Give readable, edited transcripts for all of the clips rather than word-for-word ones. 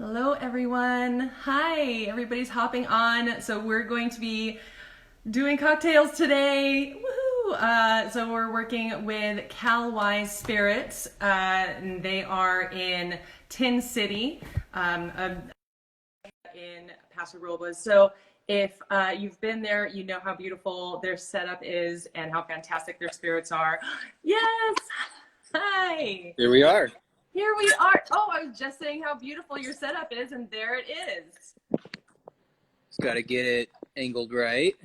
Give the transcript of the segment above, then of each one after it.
Hello, everyone. Hi, everybody's hopping on. So we're going to be doing cocktails today. Woohoo! So we're working with Calwise Spirits, and they are in Tin City, in Pasolivo. So if you've been there, you know how beautiful their setup is and how fantastic their spirits are. Yes! Hi! Here we are. Here we are. Oh, I was just saying how beautiful your setup is, and there it is. Just got to get it angled right.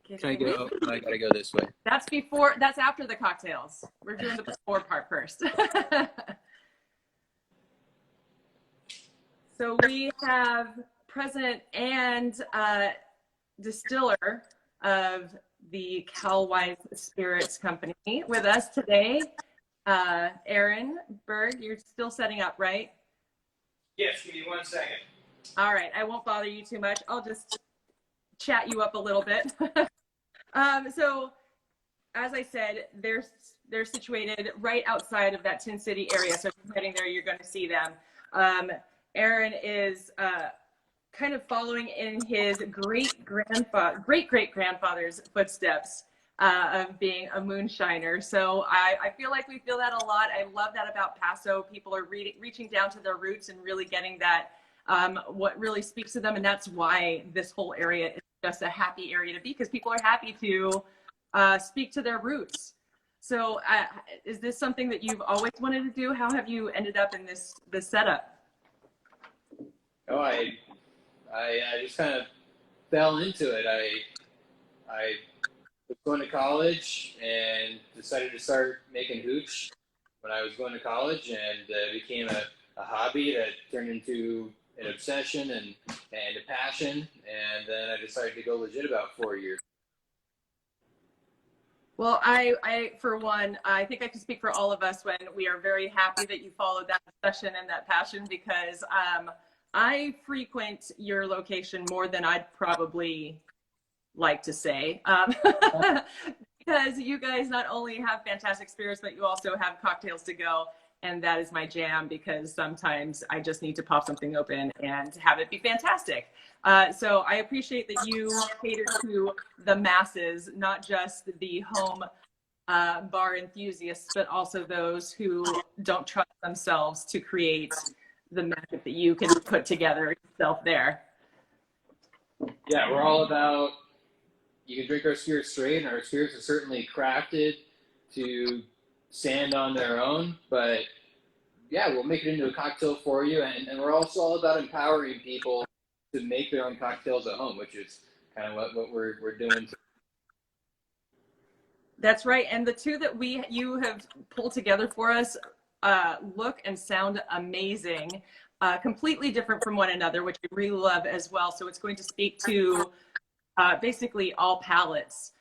Can I go? Oh, I got to go this way. That's after the cocktails. We're doing the before part first. So we have president and distiller of the Calwise Spirits Company with us today. Aaron Berg, you're still setting up, right? Yes, give me 1 second. All right, I won't bother you too much. I'll just chat you up a little bit. So, as I said, they're situated right outside of that Tin City area. So if you're heading there, you're going to see them. Aaron is kind of following in his great great grandfather's footsteps of being a moonshiner. So I feel like we feel that a lot. I love that about Paso. People are reaching down to their roots and really getting that what really speaks to them. And that's why this whole area is just a happy area to be, because people are happy to speak to their roots. So is this something that you've always wanted to do? How have you ended up in this setup? Oh, I just kind of fell into it. I was going to college and decided to start making hooch when I was going to college, and it became a hobby that turned into an obsession and a passion. And then I decided to go legit about 4 years. Well, I, for one, I think I can speak for all of us when we are very happy that you followed that obsession and that passion, because I frequent your location more than I'd probably like to say, because you guys not only have fantastic spirits, but you also have cocktails to go. And that is my jam, because sometimes I just need to pop something open and have it be fantastic. So I appreciate that you cater to the masses, not just the home bar enthusiasts, but also those who don't trust themselves to create the magic that you can put together yourself there. Yeah, we're all about, you can drink our spirits straight, and our spirits are certainly crafted to stand on their own, but yeah, we'll make it into a cocktail for you. And we're also all about empowering people to make their own cocktails at home, which is kind of what we're doing. That's right. And the two that you have pulled together for us look and sound amazing, completely different from one another, which I really love as well. So it's going to speak to basically all palates.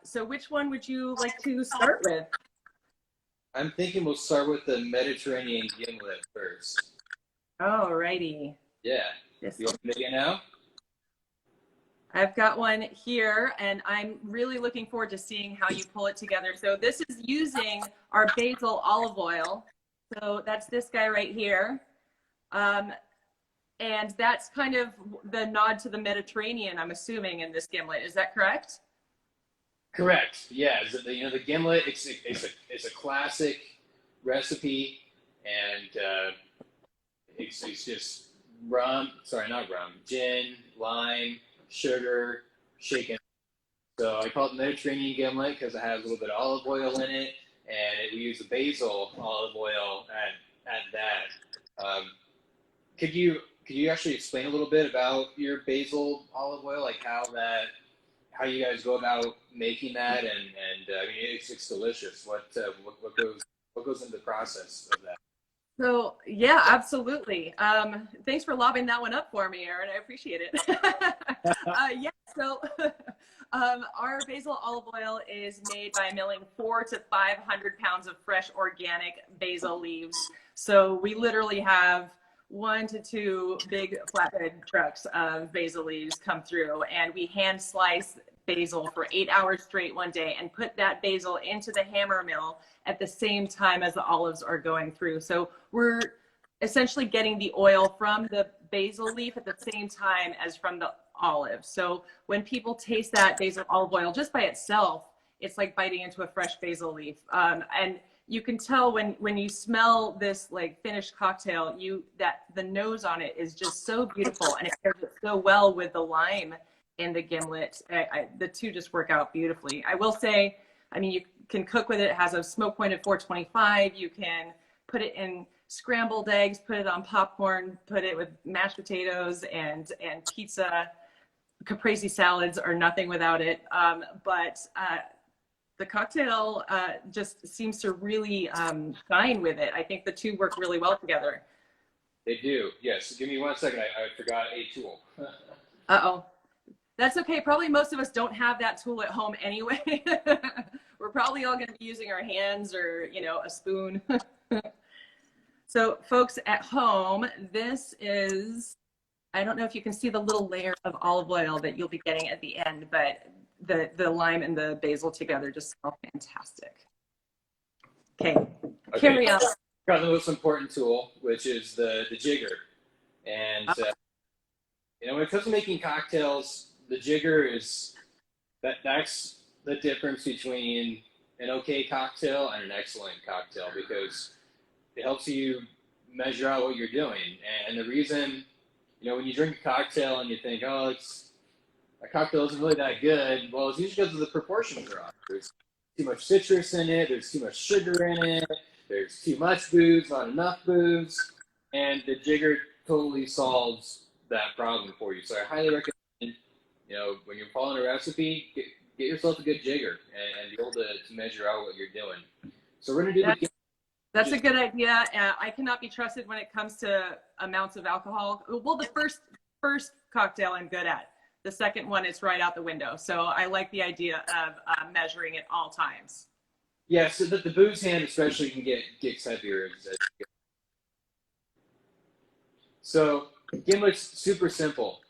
So which one would you like to start with? I'm thinking we'll start with the Mediterranean gimlet first. All righty. Yeah. Yes. You want me to begin now? I've got one here, and I'm really looking forward to seeing how you pull it together. So this is using our basil olive oil. So that's this guy right here. And that's kind of the nod to the Mediterranean, I'm assuming, in this gimlet. Is that correct? Correct. Yeah. The gimlet, it's a classic recipe, and it's just gin, lime, sugar, shaken. So I call it Mediterranean gimlet because it has a little bit of olive oil in it, and we use the basil olive oil at that. Could you actually explain a little bit about your basil olive oil, like how you guys go about making that, and I mean it's delicious. What goes into the process of that? So yeah, absolutely. Thanks for lobbing that one up for me, Aaron. I appreciate it. Yeah, so our basil olive oil is made by milling 400 to 500 pounds of fresh organic basil leaves. So we literally have 1 to 2 big flatbed trucks of basil leaves come through, and we hand slice basil for 8 hours straight one day and put that basil into the hammer mill at the same time as the olives are going through. So we're essentially getting the oil from the basil leaf at the same time as from the olive. So when people taste that basil olive oil just by itself, it's like biting into a fresh basil leaf. And you can tell when you smell this like finished cocktail, that the nose on it is just so beautiful, and it pairs it so well with the lime and the gimlet. The two just work out beautifully. I will say, I mean, you can cook with it. It has a smoke point of 425. You can put it in scrambled eggs, put it on popcorn, put it with mashed potatoes and pizza. Caprese salads are nothing without it. But the cocktail just seems to really shine with it. I think the two work really well together. They do, yes. Give me 1 second. I forgot a tool. Uh-oh. That's okay. Probably most of us don't have that tool at home anyway. We're probably all going to be using our hands or, a spoon. So folks at home, this is, I don't know if you can see the little layer of olive oil that you'll be getting at the end, but the lime and the basil together just smell fantastic. Okay, carry on. Got the most important tool, which is the jigger. And when it comes to making cocktails, the jigger is that's the difference between an okay cocktail and an excellent cocktail, because it helps you measure out what you're doing. And the reason, when you drink a cocktail and you think, oh, a cocktail isn't really that good, well, it's usually because of the proportions are off. There's too much citrus in it, there's too much sugar in it, there's too much booze, not enough booze, and the jigger totally solves that problem for you. So I highly recommend, when you're following a recipe, get yourself a good jigger and be able to measure out what you're doing. So we're going to do That's a good idea. I cannot be trusted when it comes to amounts of alcohol. Well, the first cocktail I'm good at. The second one is right out the window. So I like the idea of measuring at all times. Yeah, so that the booze hand especially can gets heavier. So gimlet's super simple.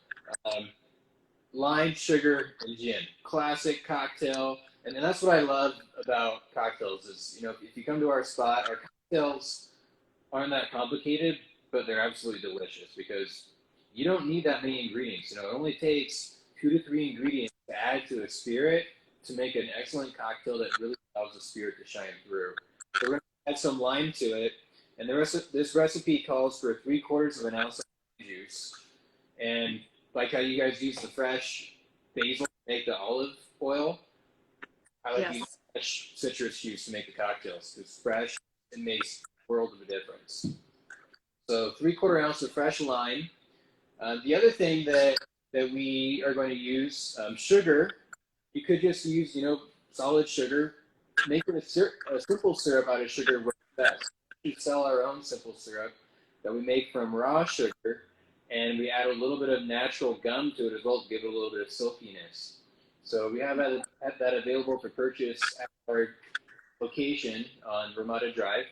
Lime, sugar, and gin. Classic cocktail. And that's what I love about cocktails is, if you come to our spot, our cocktails aren't that complicated, but they're absolutely delicious because you don't need that many ingredients. It only takes 2 to 3 ingredients to add to a spirit to make an excellent cocktail that really allows the spirit to shine through. So we're going to add some lime to it, and this recipe calls for 3/4 of an ounce of lime juice. And like how you guys use the fresh basil to make the olive oil, I like using fresh citrus juice to make the cocktails. It's fresh and makes a world of a difference. So 3/4 ounce of fresh lime. The other thing that we are going to use, sugar. You could just use, solid sugar. Making a simple syrup out of sugar works best. We sell our own simple syrup that we make from raw sugar, and we add a little bit of natural gum to it as well to give it a little bit of silkiness. So we have that available for purchase at our location on Ramada Drive.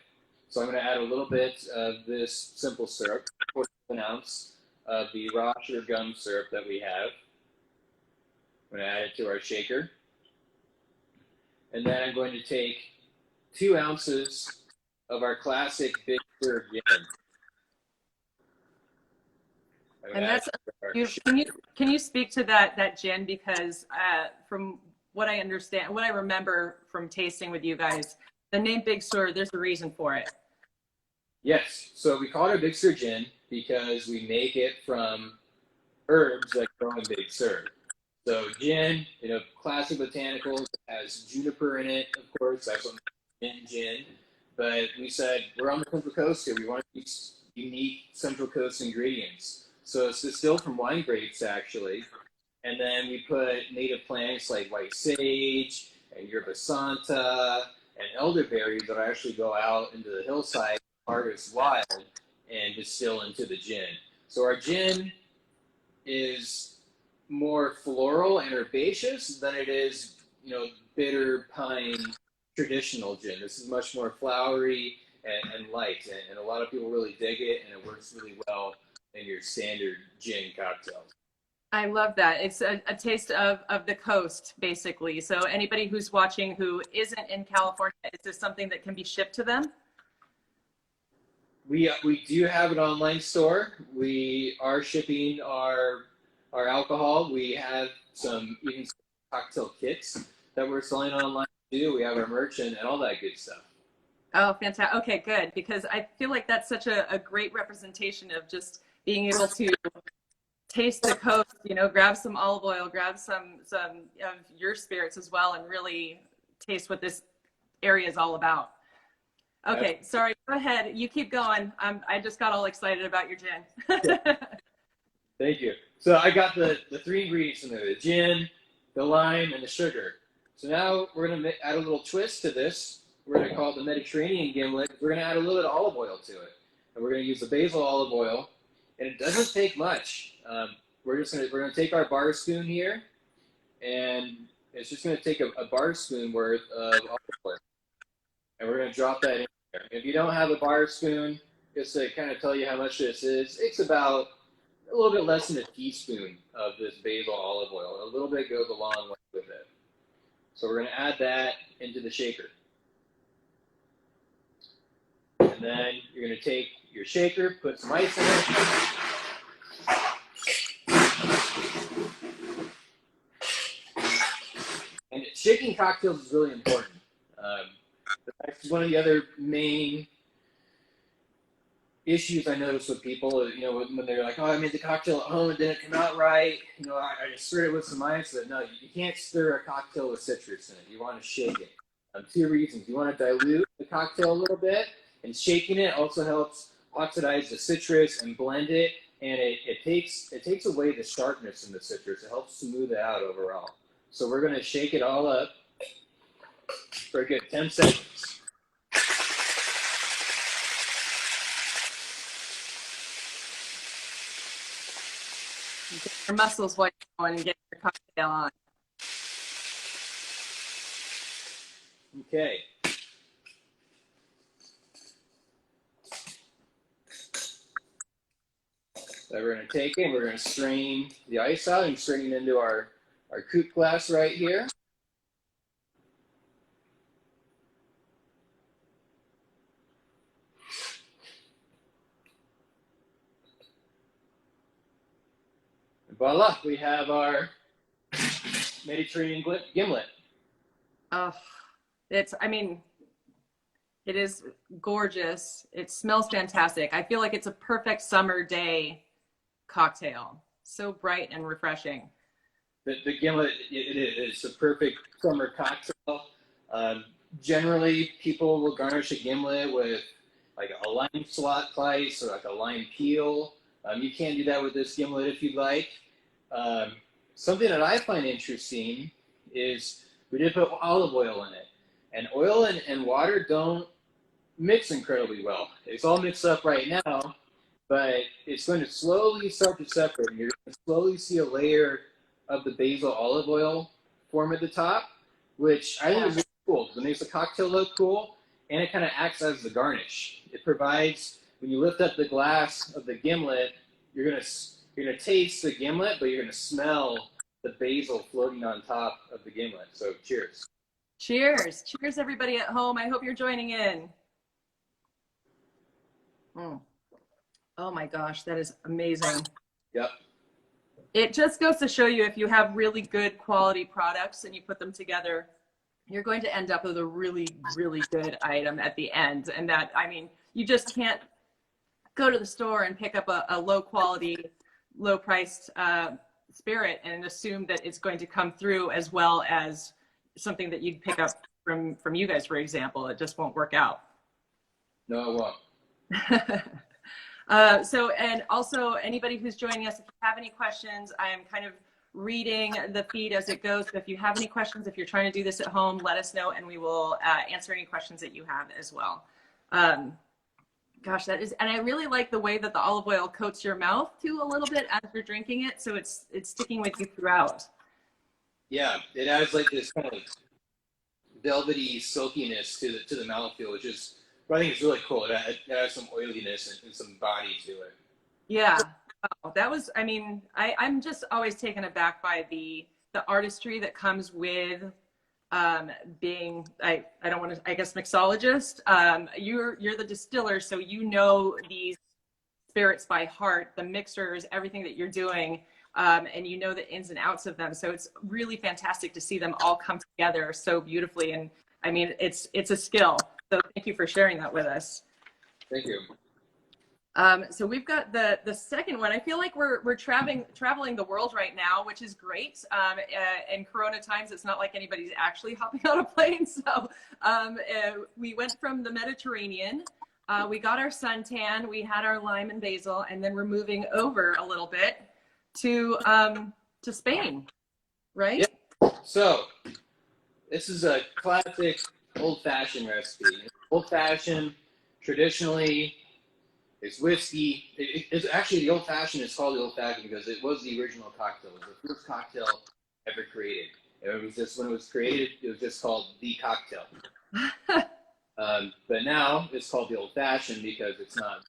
So I'm going to add a little bit of this simple syrup, 1/4 of an ounce of the raw sugar gum syrup that we have. I'm going to add it to our shaker. And then I'm going to take 2 ounces of our classic Big Sur gin. And that's can you speak to that gin, because from what I understand, what I remember from tasting with you guys, the name Big Sur, there's a reason for it. Yes, so we call it our Big Sur gin because we make it from herbs that grow in Big Sur. So gin, classic botanicals, it has juniper in it, of course, that's what makes gin. But we said, we're on the Central Coast here, we want to use unique Central Coast ingredients. So it's distilled from wine grapes, actually. And then we put native plants like white sage and yerba santa and elderberries that actually go out into the hillside, harvest wild, and distill into the gin. So our gin is more floral and herbaceous than it is, bitter pine traditional gin. This is much more flowery and light, and a lot of people really dig it, and it works really well in your standard gin cocktails. I love that. It's a taste of the coast, basically. So anybody who's watching who isn't in California, is this something that can be shipped to them? We do have an online store. We are shipping our alcohol. We have even some cocktail kits that we're selling online too. We have our merch and all that good stuff. Oh, fantastic. Okay, good. Because I feel like that's such a great representation of just being able to taste the coast, you know, grab some olive oil, grab some of your spirits as well, and really taste what this area is all about. Okay, sorry, go ahead. You keep going. I just got all excited about your gin. Thank you. So I got the three ingredients in there, the gin, the lime, and the sugar. So now we're going to add a little twist to this. We're going to call it the Mediterranean gimlet. We're going to add a little bit of olive oil to it. And we're going to use the basil olive oil. And it doesn't take much. We're going to take our bar spoon here. And it's just going to take a bar spoon worth of olive oil. And we're going to drop that in there. If you don't have a bar spoon, just to kind of tell you how much this is, it's about a little bit less than a teaspoon of this basil olive oil. A little bit goes a long way with it. So we're going to add that into the shaker. And then you're going to take your shaker, put some ice in it. And shaking cocktails is really important. That's one of the other main issues I notice with people, you know, when they're like, oh, I made the cocktail at home and didn't come out right. You know, I just stirred it with some ice. But no, you can't stir a cocktail with citrus in it. You want to shake it. Two reasons. You want to dilute the cocktail a little bit, and shaking it also helps oxidize the citrus and blend it, and it takes away the sharpness in the citrus. It helps smooth it out overall. So we're going to shake it all up for a good 10 seconds. Get your muscles while you're going and get your cocktail on. Okay. So we're going to take it and we're going to strain the ice out and strain it into our coupe glass right here. And voila, we have our Mediterranean gimlet. Oh, I mean, it is gorgeous. It smells fantastic. I feel like it's a perfect summer day cocktail. So bright and refreshing. The gimlet, it's a perfect summer cocktail. Generally, people will garnish a gimlet with like a lime slice or like a lime peel. You can do that with this gimlet if you'd like. Something that I find interesting is we did put olive oil in it. And oil and water don't mix incredibly well. It's all mixed up right now, but it's going to slowly start to separate. And you're going to slowly see a layer of the basil olive oil form at the top, which I think is really cool because it makes the cocktail look cool, and it kind of acts as the garnish. It provides, when you lift up the glass of the gimlet, you're gonna taste the gimlet, but you're gonna smell the basil floating on top of the gimlet. So cheers. Cheers. Cheers, everybody at home. I hope you're joining in. Oh my gosh, that is amazing. Yep. It just goes to show you if you have really good quality products and you put them together, you're going to end up with a really, really good item at the end. And that, I mean, you just can't go to the store and pick up a low quality, low priced spirit and assume that it's going to come through as well as something that you'd pick up from you guys, for example. It just won't work out. No, it won't. So, and also anybody who's joining us, if you have any questions, I am kind of reading the feed as it goes. So if you have any questions, if you're trying to do this at home, let us know and we will answer any questions that you have as well. Gosh, that is, and I really like the way that the olive oil coats your mouth too a little bit as you're drinking it. So it's sticking with you throughout. Yeah, it adds like this kind of velvety silkiness to the mouthfeel, which is, I think it's really cool. It adds some oiliness and some body to it. Yeah, oh, that was, I mean, I'm just always taken aback by the artistry that comes with being, I don't want to, I guess, mixologist. You're the distiller, so you know these spirits by heart, the mixers, everything that you're doing, and you know the ins and outs of them. So it's really fantastic to see them all come together so beautifully. And I mean, it's a skill. So thank you for sharing that with us. Thank you. So we've got the second one. I feel like we're traveling the world right now, which is great. In Corona times, it's not like anybody's actually hopping on a plane. So we went from the Mediterranean. We got our suntan. We had our lime and basil, and then we're moving over a little bit to Spain, right? Yeah. So this is a classic old-fashioned recipe. Old-fashioned, traditionally, it's whiskey. It's actually the old-fashioned is called the old-fashioned because it was the original cocktail. It was the first cocktail ever created. It was just when it was created, it was just called the cocktail. But now it's called the old-fashioned because it's not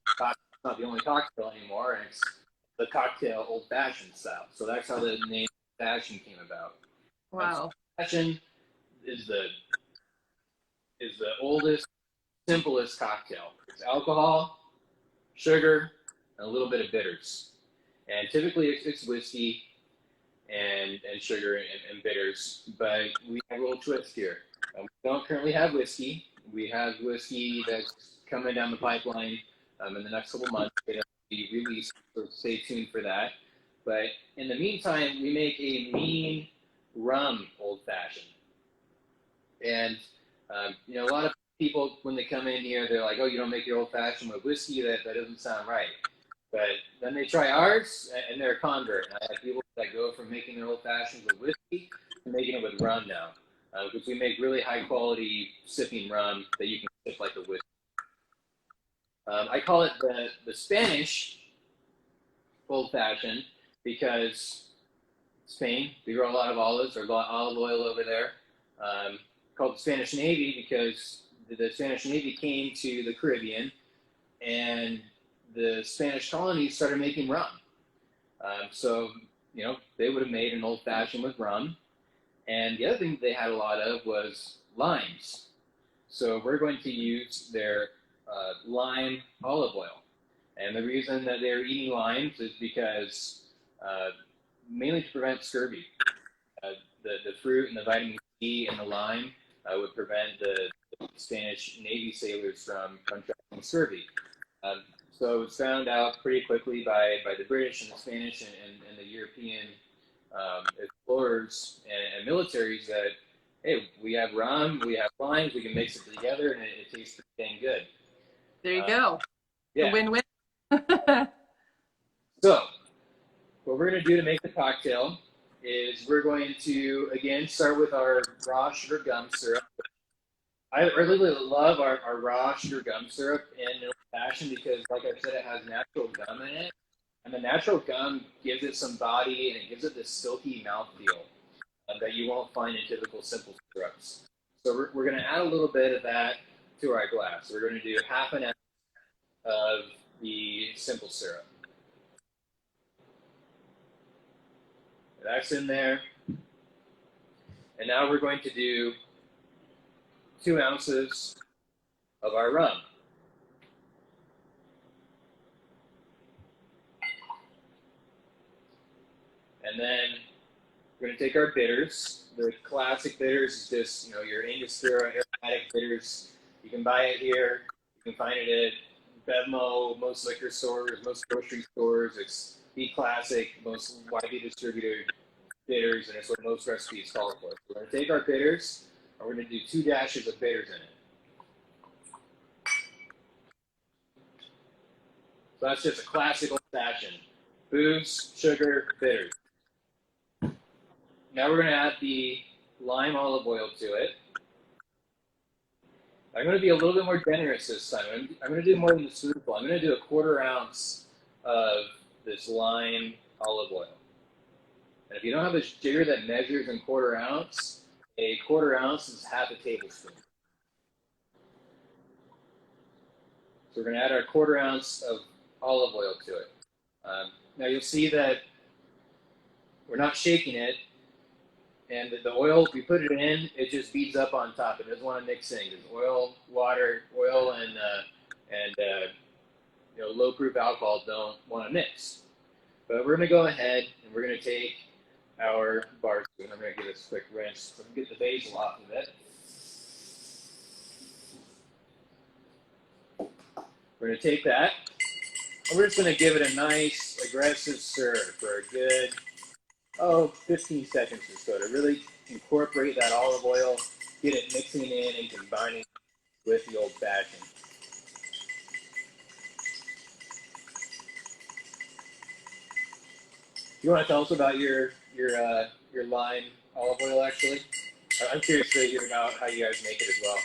the only cocktail anymore, and it's the cocktail old-fashioned style. So that's how the name old-fashioned came about. Wow. Old-fashioned is the oldest, simplest cocktail. It's alcohol, sugar, and a little bit of bitters. And typically it's whiskey and sugar and bitters, but we have a little twist here. We don't currently have whiskey. We have whiskey that's coming down the pipeline in the next couple months. It'll be released, so stay tuned for that. But in the meantime, we make a mean rum old-fashioned. And, you know, a lot of people, when they come in here, they're like, oh, you don't make your old-fashioned with whiskey? That doesn't sound right. But then they try ours, and they're a convert. And I have people that go from making their old-fashioned with whiskey to making it with rum now. Because we make really high-quality sipping rum that you can sip like a whiskey. I call it the Spanish old-fashioned because Spain, we grow a lot of olives, or olive oil over there. Called the Spanish Navy because the Spanish Navy came to the Caribbean and the Spanish colonies started making rum. So, you know, they would have made an old-fashioned with rum. And the other thing they had a lot of was limes. So we're going to use their lime olive oil. And the reason that they're eating limes is because mainly to prevent scurvy. The fruit and the vitamin C in the lime would prevent the Spanish Navy sailors from contracting scurvy. So it was found out pretty quickly by the British and the Spanish and the European explorers and militaries that, hey, we have rum, we have limes, we can mix it together, and it tastes pretty dang good. There you go. Yeah. A win-win. So what we're going to do to make the cocktail is we're going to, again, start with our raw sugar gum syrup. I really love our raw sugar gum syrup in old-fashioned because, like I said, it has natural gum in it. And the natural gum gives it some body and it gives it this silky mouthfeel that you won't find in typical simple syrups. So we're going to add a little bit of that to our glass. We're going to do half an ounce of the simple syrup. That's in there. And now we're going to do 2 ounces of our rum. And then we're going to take our bitters. The classic bitters is just, you know, your Angostura aromatic bitters. You can buy it here. You can find it at Bevmo, most liquor stores, most grocery stores. It's the classic, most widely distributed bitters, and it's what most recipes call for. So we're going to take our bitters, and we're going to do 2 dashes of bitters in it. So that's just a classic old-fashioned. Booze, sugar, bitters. Now we're going to add the lime olive oil to it. I'm going to be a little bit more generous this time. I'm going to do more than the spoonful. I'm going to do 1/4 ounce of this lime olive oil. And if you don't have a jigger that measures in 1/4 ounce, a 1/4 ounce is half a tablespoon. So we're going to add our 1/4 ounce of olive oil to it. Now you'll see that we're not shaking it. And the oil, if we put it in, it just beads up on top. It doesn't want to mix in because oil, water, oil, and low proof alcohol don't want to mix. But we're going to go ahead and we're going to take our bar spoon. I'm going to give this a quick rinse so we can get the basil off of it. We're going to take that and we're just going to give it a nice aggressive stir for a good 15 seconds or so to really incorporate that olive oil, get it mixing in and combining with the old fashioned. You want to tell us about your lime olive oil? Actually, I'm curious to hear about how you guys make it as well.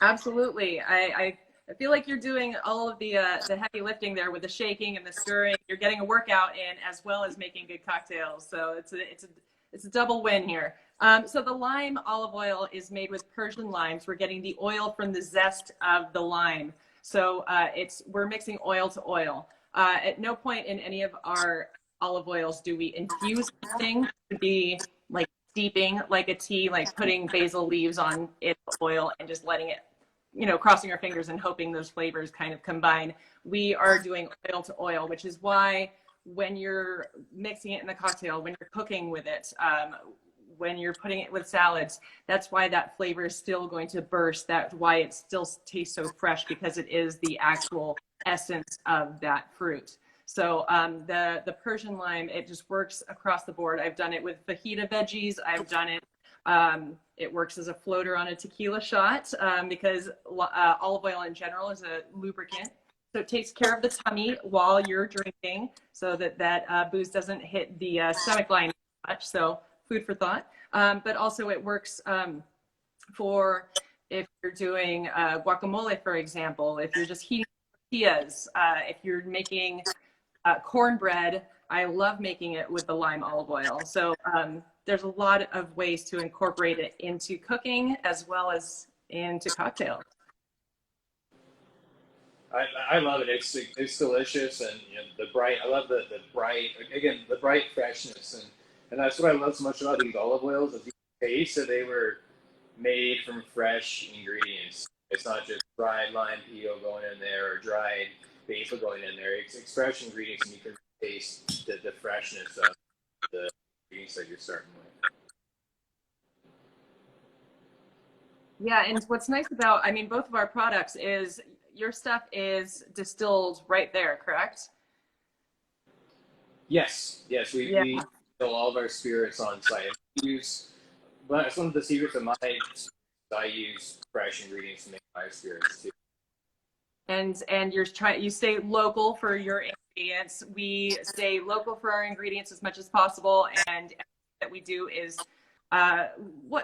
Absolutely. I feel like you're doing all of the heavy lifting there with the shaking and the stirring. You're getting a workout in as well as making good cocktails. So it's a double win here. So the lime olive oil is made with Persian limes. We're getting the oil from the zest of the lime. So we're mixing oil to oil. At no point in any of our olive oils do we infuse anything to be like steeping like a tea, like putting basil leaves on it oil and just letting it, crossing our fingers and hoping those flavors kind of combine. We are doing oil to oil, which is why when you're mixing it in the cocktail, when you're cooking with it, when you're putting it with salads, that's why that flavor is still going to burst. That's why it still tastes so fresh, because it is the actual essence of that fruit. So the Persian lime, it just works across the board. I've done it with fajita veggies. I've done it. It works as a floater on a tequila shot because olive oil in general is a lubricant. So it takes care of the tummy while you're drinking so that booze doesn't hit the stomach line much. So food for thought. But also it works for if you're doing guacamole, for example, if you're just heating tortillas, if you're making cornbread. I love making it with the lime olive oil. So there's a lot of ways to incorporate it into cooking as well as into cocktails. I love it. It's delicious, and the bright. I love the bright, again, the bright freshness, and that's what I love so much about these olive oils is you taste that they were made from fresh ingredients. It's not just dried lime peel going in there or dried basil going in there. It's fresh ingredients, and you can taste the freshness of the ingredients that you're starting with. Yeah, and what's nice about, both of our products is your stuff is distilled right there, correct? Yes, we distill all of our spirits on site. But it's one of the secrets of I use fresh ingredients to make my spirits too. And you stay local for your ingredients. We stay local for our ingredients as much as possible, and everything that we do is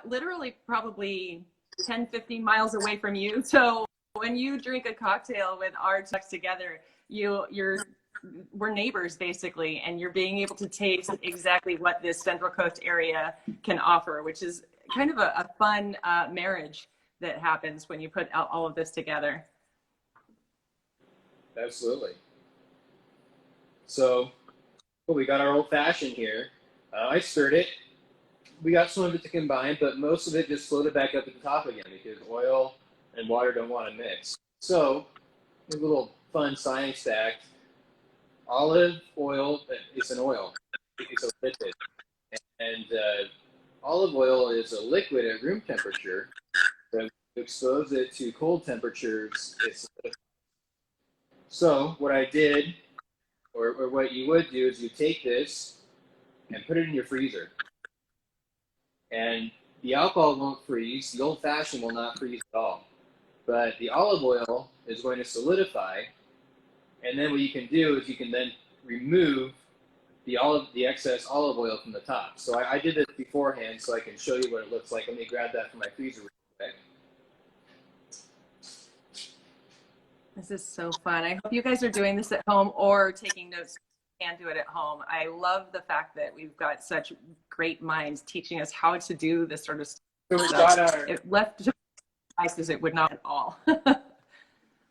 literally probably 10, 15 miles away from you. So when you drink a cocktail with our text together, we're neighbors basically, and you're being able to taste exactly what this Central Coast area can offer, which is kind of a fun marriage that happens when you put all of this together. Absolutely. So, we got our old fashioned here. I stirred it. We got some of it to combine, but most of it just floated back up at the top again because oil and water don't want to mix. So, a little fun science fact: olive oil is an oil. It's a liquid, and olive oil is a liquid at room temperature. So, if you expose it to cold temperatures, it's liquid. So what I did, or what you would do, is you take this and put it in your freezer. And the alcohol won't freeze. The old-fashioned will not freeze at all. But the olive oil is going to solidify. And then what you can do is you can then remove the excess olive oil from the top. So I did this beforehand so I can show you what it looks like. Let me grab that from my freezer real quick. This is so fun. I hope you guys are doing this at home or taking notes. You can do it at home. I love the fact that we've got such great minds teaching us how to do this sort of stuff. So we got our. It left devices, it would not at all. Oh,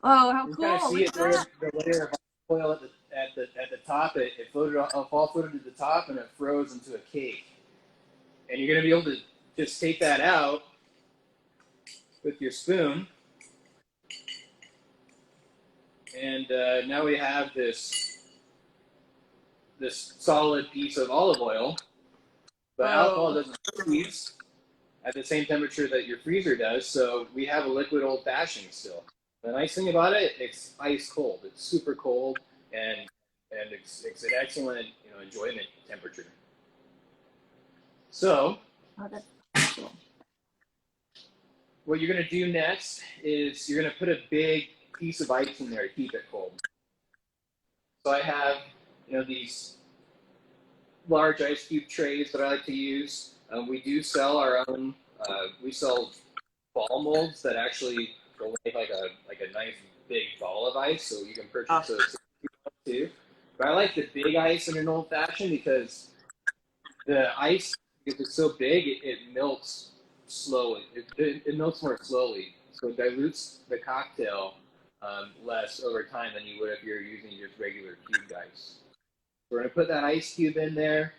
how you cool! You kind of see it there, the layer of oil at the top. It floated, all floated to the top, and it froze into a cake. And you're going to be able to just take that out with your spoon. And now we have this solid piece of olive oil. But alcohol doesn't freeze at the same temperature that your freezer does, so we have a liquid old-fashioned still. The nice thing about it, it's ice cold. It's super cold, and it's an excellent enjoyment temperature. So, what you're going to do next is you're going to put a big piece of ice in there to keep it cold. So I have these large ice cube trays that I like to use. We do sell our own. We sell ball molds that actually will make like a nice big ball of ice, so you can purchase those too. But I like the big ice in an old fashioned because the ice, if it's so big, it melts slowly. It melts more slowly, so it dilutes the cocktail less over time than you would if you're using just regular cubed ice. We're going to put that ice cube in there.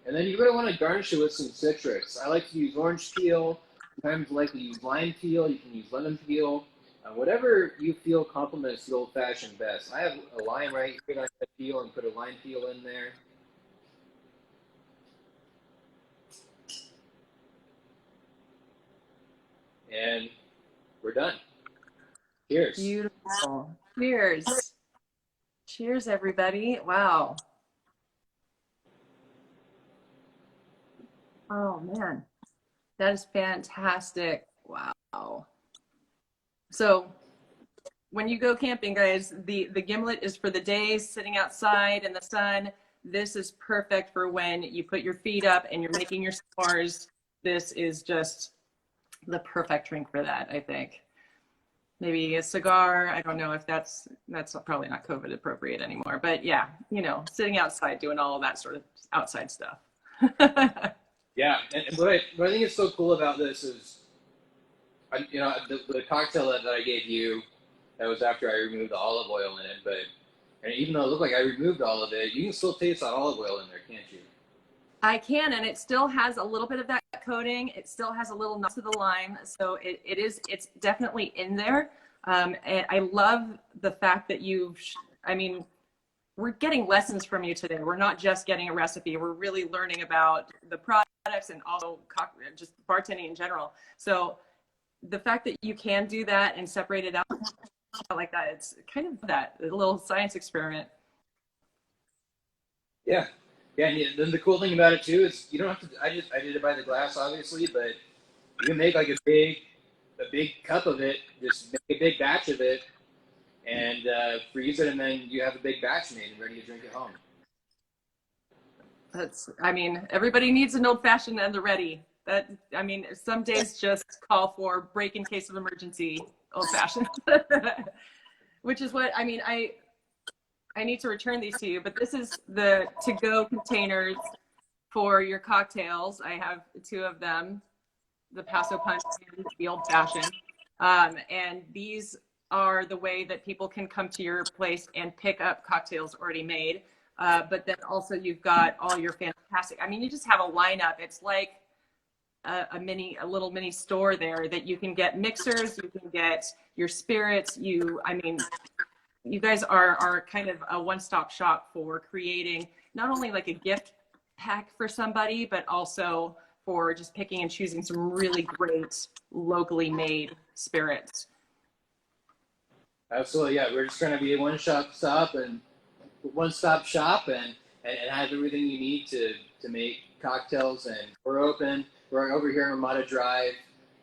And then you're going to want to garnish it with some citrus. I like to use orange peel. Sometimes I like to use lime peel. You can use lemon peel. Whatever you feel complements the old-fashioned best. I have a lime right here. I peel and put a lime peel in there. And we're done. Cheers. Beautiful. Cheers. Cheers, everybody. Wow. Oh, man. That is fantastic. Wow. So when you go camping, guys, the gimlet is for the days sitting outside in the sun. This is perfect for when you put your feet up and you're making your s'mores. This is just the perfect drink for that, I think. Maybe a cigar. I don't know if that's probably not COVID appropriate anymore. But yeah, sitting outside doing all of that sort of outside stuff. Yeah, and what I think is so cool about this is, the cocktail that I gave you, that was after I removed the olive oil in it, and even though it looked like I removed all of it, you can still taste that olive oil in there, can't you? I can, and it still has a little bit of that coating. It still has a little nut of the lime, so it's definitely in there. And I love the fact that we're getting lessons from you today. We're not just getting a recipe. We're really learning about the products and also just bartending in general. So the fact that you can do that and separate it out like that, it's kind of that a little science experiment. Yeah. Yeah, and then the cool thing about it too is you don't have to. I did it by the glass, obviously, but you can make like a big cup of it. Just make a big batch of it, and freeze it, and then you have a big batch made and ready to drink at home. Everybody needs an old fashioned and the ready. Some days just call for break in case of emergency old fashioned, which is what I need to return these to you, but this is the to-go containers for your cocktails. I have two of them, the Paso Punch and the old fashioned. And these are the way that people can come to your place and pick up cocktails already made. But then also you've got all your fantastic, you just have a lineup. It's like a little mini store there that you can get mixers, you can get your spirits. You guys are kind of a one-stop shop for creating not only like a gift pack for somebody, but also for just picking and choosing some really great locally made spirits. Absolutely, yeah. We're just trying to be a one-stop shop and have everything you need to make cocktails. And we're open. We're over here on Ramada Drive,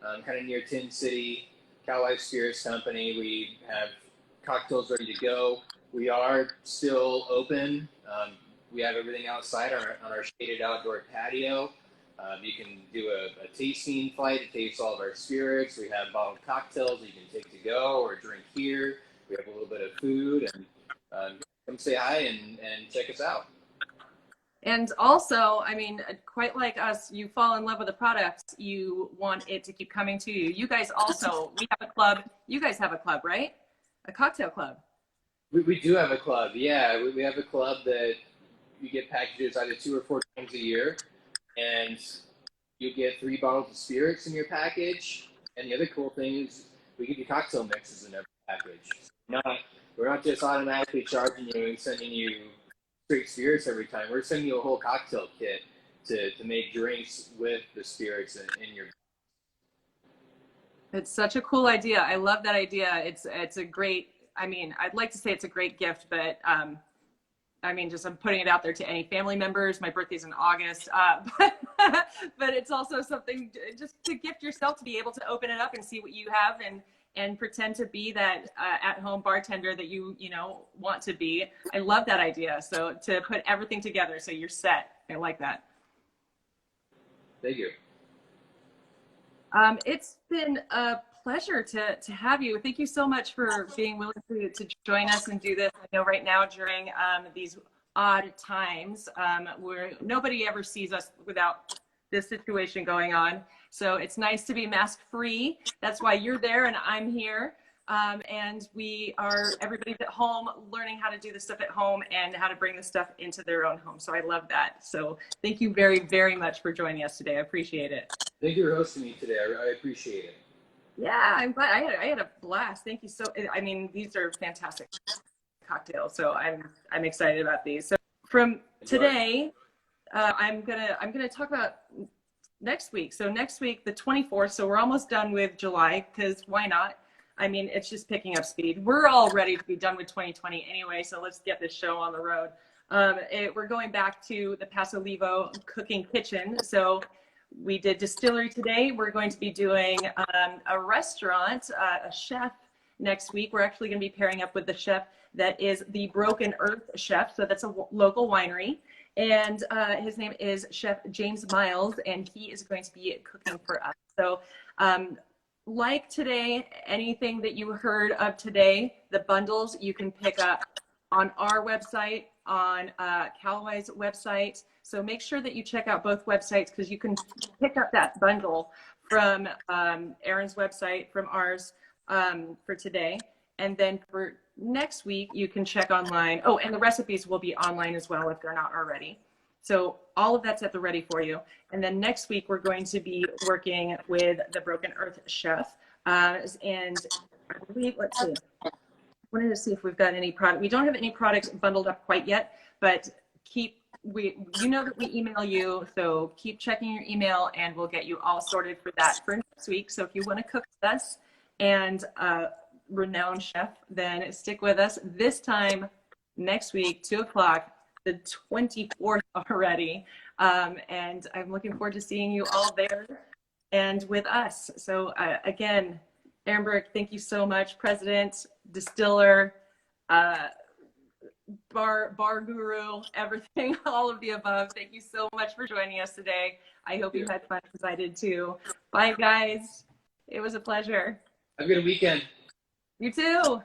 kind of near Tin City, Calwise Spirits Company. We have cocktails ready to go. We are still open. We have everything outside on our shaded outdoor patio. You can do a tasting flight to taste all of our spirits. We have bottled cocktails that you can take to go or drink here. We have a little bit of food, and come say hi and check us out. And also, quite like us, you fall in love with the products. You want it to keep coming to you. You guys also, we have a club. You guys have a club, right? A cocktail club. We do have a club, yeah. We have a club that you get packages either 2 or 4 times a year, and you get 3 bottles of spirits in your package. And the other cool thing is we give you cocktail mixes in every package. We're not just automatically charging you and sending you straight spirits every time. We're sending you a whole cocktail kit to make drinks with the spirits in your. It's such a cool idea. I love that idea. It's a great, I mean, I'd like to say it's a great gift, but I mean, just I'm putting it out there to any family members. My birthday's in August, but it's also something just to gift yourself, to be able to open it up and see what you have and pretend to be that at-home bartender that you know want to be. I love that idea. So to put everything together so you're set. I like that. Thank you. It's been a pleasure to have you. Thank you so much for being willing to join us and do this. I know right now during these odd times where nobody ever sees us without this situation going on. So it's nice to be mask free. That's why you're there and I'm here. And everybody's at home learning how to do this stuff at home and how to bring this stuff into their own home. So I love that. So thank you very, very much for joining us today. I appreciate it. Thank you for hosting me today. I appreciate it. Yeah, I'm glad. I had a blast. Thank you so. I mean, these are fantastic cocktails. So I'm excited about these. So from today, I'm gonna talk about next week. So next week, the 24th. So we're almost done with July, because why not? I mean, it's just picking up speed. We're all ready to be done with 2020 anyway. So let's get this show on the road. We're going back to the Pasolivo Cooking Kitchen. So we did distillery today. We're going to be doing a restaurant, a chef next week. We're actually going to be pairing up with the chef that is the Broken Earth chef. So that's a local winery. And his name is Chef James Miles, and he is going to be cooking for us. So like today, anything that you heard of today, the bundles you can pick up on our website, on Calwise website. So make sure that you check out both websites, because you can pick up that bundle from Erin's website, from ours for today. And then for next week, you can check online. Oh, and the recipes will be online as well if they're not already. So all of that's at the ready for you. And then next week, we're going to be working with the Broken Earth chef. And I believe, let's see. I wanted to see if we've got any product. We don't have any products bundled up quite yet, but you know that we email you, so keep checking your email and we'll get you all sorted for that for next week. So if you want to cook with us and renowned chef, then stick with us. This time next week, 2 o'clock, the 24th already. And I'm looking forward to seeing you all there and with us. So again, Amber, thank you so much. President, distiller, bar guru, everything, all of the above. Thank you so much for joining us today. I hope you had fun, because I did too. Bye, guys. It was a pleasure. Have a good weekend. You too.